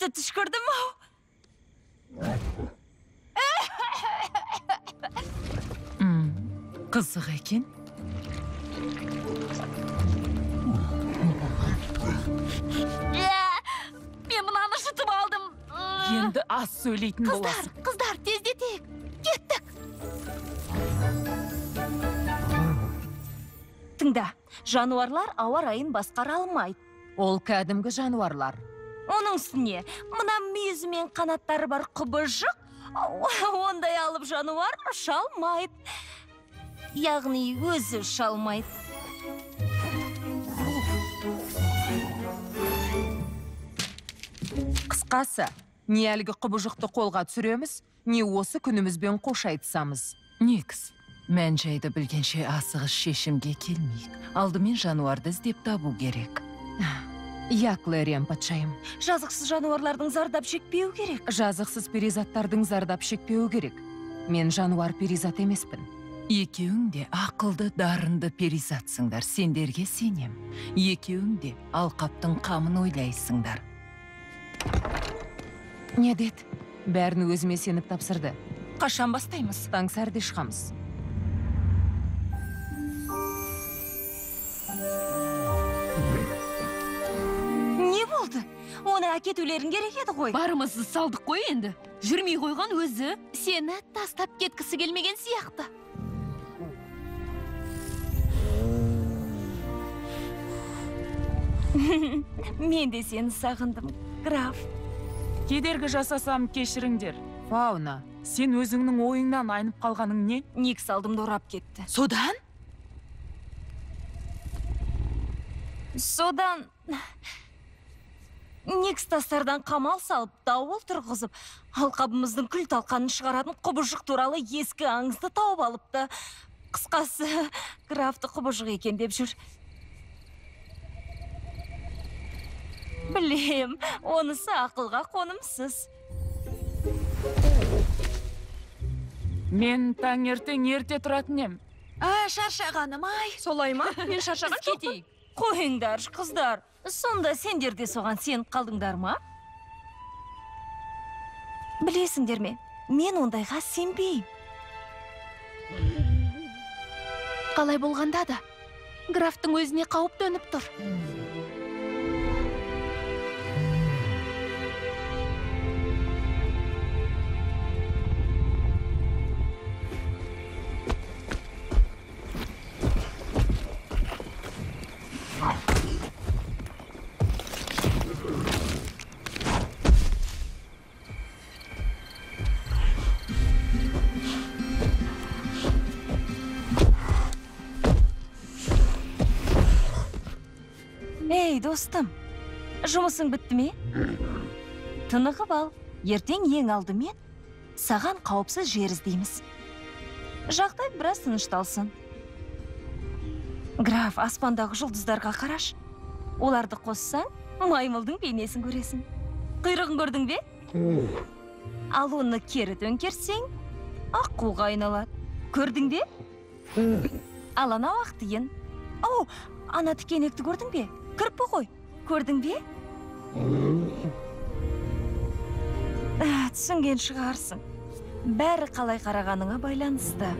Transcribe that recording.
қатты түшкірдім-ау. Қызық екен. Мен мынаны жұтып алдым. Енді аз сөйлейтін боласың. Қыздар, тездетейік. Кеттік. Тыңда, жануарлар ауа райын басқара алмайды. Ол кәдімгі жануарлар. Оның үстіне, мына мүйізі мен қанаттары бар құбыжық, ондай алып жануар ұша алмайды. Яғни өзі ұша алмайды. Қысқасы, не әлгі құбыжықты қолға түсіреміз, не осы күнімізбен қош айтсамыз. Некс, мән жайды білгенше асығыс шешімге келмейік. Алдымен жануарды іздеп табу керек. Иә, Клэриан патшайым. Жазықсыз жануарлардың зардап шекпеу керек. Жазықсыз перизаттардың зардап шекпеу керек. Мен жануар перизат емеспін. Екеуің де ақылды, дарынды перизатсыңдар, сендерге сенем. Екеуің де алқаптың қамын ойлайсыңдар. Не дед? Бәрін өзіме сеніп тапсырды. Қашан бастаймыз? Таңсәрде шығамыз. Не болды? Оны әкетулерін керек еді ғой. Барымызды салдық қой енді. Жүрмей қойған өзі. Сені тастап кеткісі келмеген сияқты. Мен де сені сағындым, граф. Кедергі жасасам кешіріңдер. Фауна, сен өзіңнің ойыңнан айнып қалғаның не? Никс алдымды ұрап кетті. Содан? Содан... Никс тастардан қамал салып, дауыл тұрғызып, алқабымыздың күл талқанын шығаратын құбыжық туралы ескі аңызды тауып алыпты. Қысқасы, графты құбыжық екен деп жүр. Білем, онысы ақылға қонымсыз. Мен таңертең ерте тұратын ем. Шаршағаным, ай. Солай ма? Мен шаршаған Кетейік. Қойыңдар, қыздар. Сонда сендер де соған сеніп қалдыңдар ма? Білесіңдер ме? Мен ондайға сенбеймін. Қалай болғанда да, графтың өзіне қауіп төніп тұр. Ей, достым, жұмысың бітті ме? Тынығып ал, ертең ең алдымен саған қауіпсіз жер іздейміз. Жағдай біраз тынышталсын. Граф, аспандағы жұлдыздарға қараш. Оларды қоссаң, маймылдың бейнесін көресің. Құйрығын көрдің бе? Ал оны кері төңкерсең, аққуға айналады. Көрдің бе? Ал анау ақ тиын. О, ана тікенекті көрдің бе? Кірпі ғой, көрдің бе? Түсінген шығарсың. Бәрі қалай қарағаныңа байланысты.